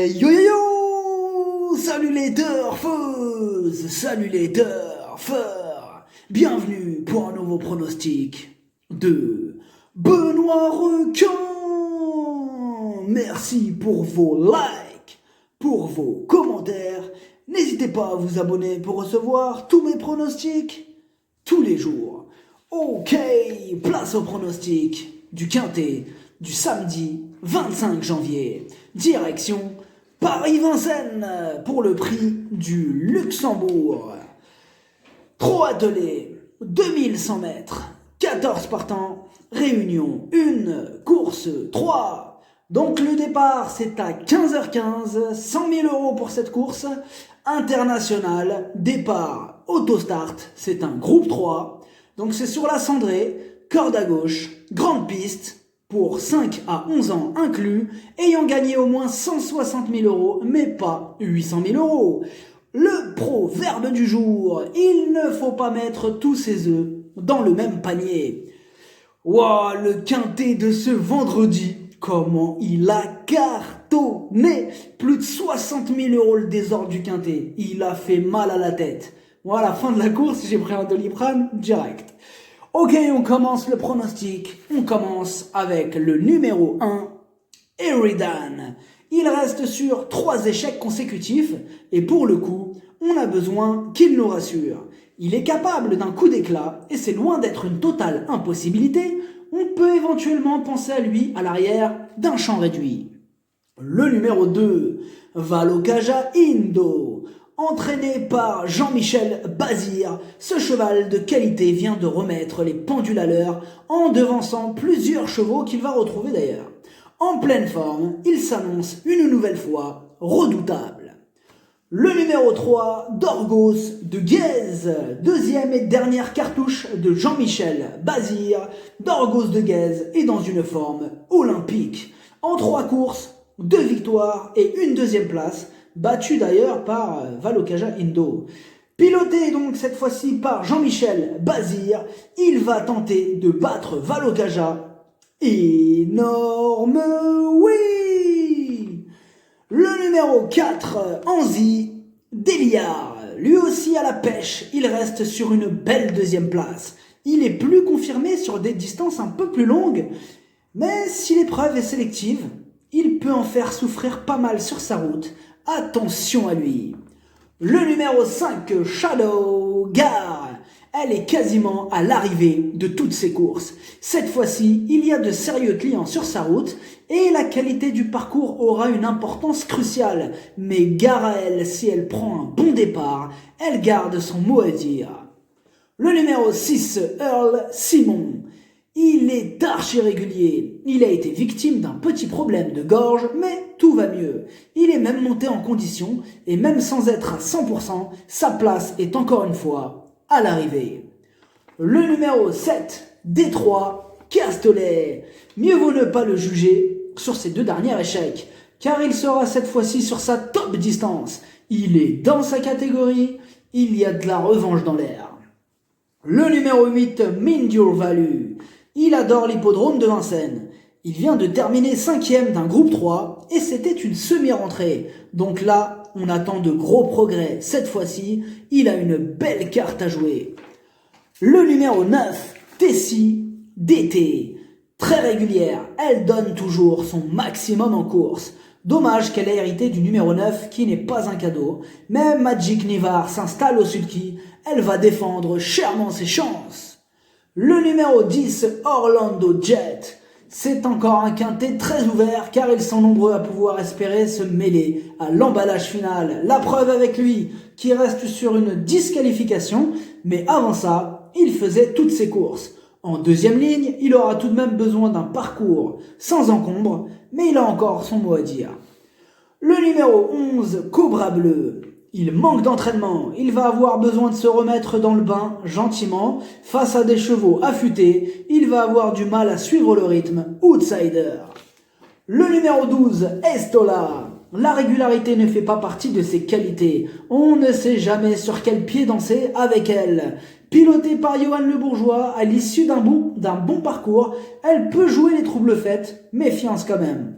Hey yo yo yo! Salut les turfeuses! Salut les turfeurs! Bienvenue pour un nouveau pronostic de Benoît Requin! Merci pour vos likes, pour vos commentaires. N'hésitez pas à vous abonner pour recevoir tous mes pronostics tous les jours. Ok, place au pronostic du Quintet du samedi 25 janvier. Direction Paris-Vincennes pour le prix du Luxembourg. Trot attelé, 2100 mètres, 14 partants, réunion 1, course 3. Donc le départ c'est à 15h15, 100 000 € pour cette course. International, départ autostart, c'est un groupe 3. Donc c'est sur la cendrée, corde à gauche, grande piste, pour 5 à 11 ans inclus, ayant gagné au moins 160 000 €, mais pas 800 000 €. Le proverbe du jour, il ne faut pas mettre tous ses œufs dans le même panier. Waouh, le quintet de ce vendredi, comment il a cartonné! Plus de 60 000 € le désordre du quintet, il a fait mal à la tête. Voilà, fin de la course, j'ai pris un Doliprane direct. Ok, on commence le pronostic. On commence avec le numéro 1, Eridan. Il reste sur 3 échecs consécutifs et pour le coup, on a besoin qu'il nous rassure. Il est capable d'un coup d'éclat et c'est loin d'être une totale impossibilité. On peut éventuellement penser à lui à l'arrière d'un champ réduit. Le numéro 2, Valokaja Indo. Entraîné par Jean-Michel Bazir, ce cheval de qualité vient de remettre les pendules à l'heure en devançant plusieurs chevaux qu'il va retrouver d'ailleurs. En pleine forme, il s'annonce une nouvelle fois redoutable. Le numéro 3, Dorgos de Guèze, deuxième et dernière cartouche de Jean-Michel Bazir. Dorgos de Guèze est dans une forme olympique. En 3 courses, 2 victoires et une deuxième place, battu d'ailleurs par Valokaja Indo. Piloté donc cette fois-ci par Jean-Michel Bazir, il va tenter de battre Valokaja. Énorme oui! Le numéro 4, Anzi Deliard, lui aussi à la pêche, il reste sur une belle deuxième place. Il est plus confirmé sur des distances un peu plus longues, mais si l'épreuve est sélective, il peut en faire souffrir pas mal sur sa route. Attention à lui. Le numéro 5, Shadow Gare. Elle est quasiment à l'arrivée de toutes ses courses. Cette fois-ci, il y a de sérieux clients sur sa route et la qualité du parcours aura une importance cruciale. Mais gare à elle, si elle prend un bon départ, elle garde son mot à dire. Le numéro 6, Earl Simon. Il est archi régulier. Il a été victime d'un petit problème de gorge, mais tout va mieux. Il est même monté en condition, et même sans être à 100%, sa place est encore une fois à l'arrivée. Le numéro 7, Détroit Castellet. Mieux vaut ne pas le juger sur ses 2 derniers échecs, car il sera cette fois-ci sur sa top distance. Il est dans sa catégorie, il y a de la revanche dans l'air. Le numéro 8, Mindur Value. Il adore l'hippodrome de Vincennes. Il vient de terminer 5e d'un groupe 3 et c'était une semi-rentrée. Donc là, on attend de gros progrès. Cette fois-ci, il a une belle carte à jouer. Le numéro 9, Tessie DT. Très régulière, elle donne toujours son maximum en course. Dommage qu'elle ait hérité du numéro 9 qui n'est pas un cadeau. Mais Magic Nivar s'installe au sulky. Elle va défendre chèrement ses chances. Le numéro 10, Orlando Jet. C'est encore un quintet très ouvert car ils sont nombreux à pouvoir espérer se mêler à l'emballage final. La preuve avec lui qui reste sur une disqualification, mais avant ça, il faisait toutes ses courses. En deuxième ligne, il aura tout de même besoin d'un parcours sans encombre, mais il a encore son mot à dire. Le numéro 11, Cobra Bleu. Il manque d'entraînement, il va avoir besoin de se remettre dans le bain gentiment, face à des chevaux affûtés, il va avoir du mal à suivre le rythme, outsider. Le numéro 12, Estola. La régularité ne fait pas partie de ses qualités, on ne sait jamais sur quel pied danser avec elle. Pilotée par Johan Le Bourgeois, à l'issue d'un bon parcours, elle peut jouer les troubles faites, méfiance quand même.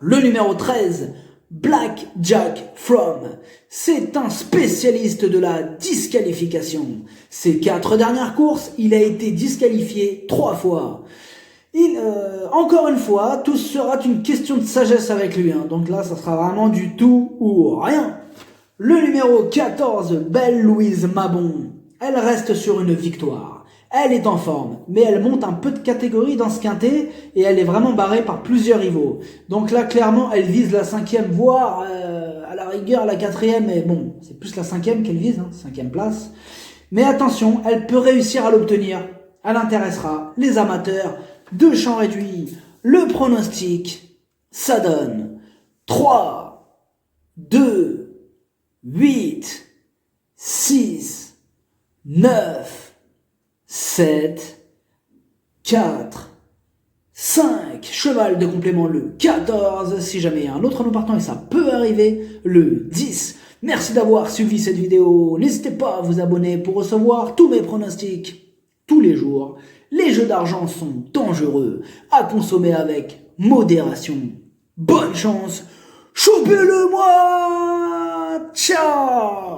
Le numéro 13, Black Jack From. C'est un spécialiste de la disqualification. Ces 4 dernières courses, il a été disqualifié 3 fois. Encore une fois, tout sera une question de sagesse avec lui. Donc là, ça sera vraiment du tout ou rien. Le numéro 14, Belle Louise Mabon. Elle reste sur une victoire. Elle est en forme, mais elle monte un peu de catégorie dans ce quintet et elle est vraiment barrée par plusieurs rivaux. Donc là, clairement, elle vise la 5e, voire à la rigueur la 4e. Mais bon, c'est plus la 5e qu'elle vise, 5e place. Mais attention, elle peut réussir à l'obtenir. Elle intéressera les amateurs de champ réduit. Le pronostic, ça donne 3, 2, 8, 6, 9, 7, 4, 5. Cheval de complément le 14. Si jamais il y a un autre nom partant, et ça peut arriver, le 10. Merci d'avoir suivi cette vidéo. N'hésitez pas à vous abonner pour recevoir tous mes pronostics tous les jours. Les jeux d'argent sont dangereux, à consommer avec modération. Bonne chance, chopez-le moi. Ciao.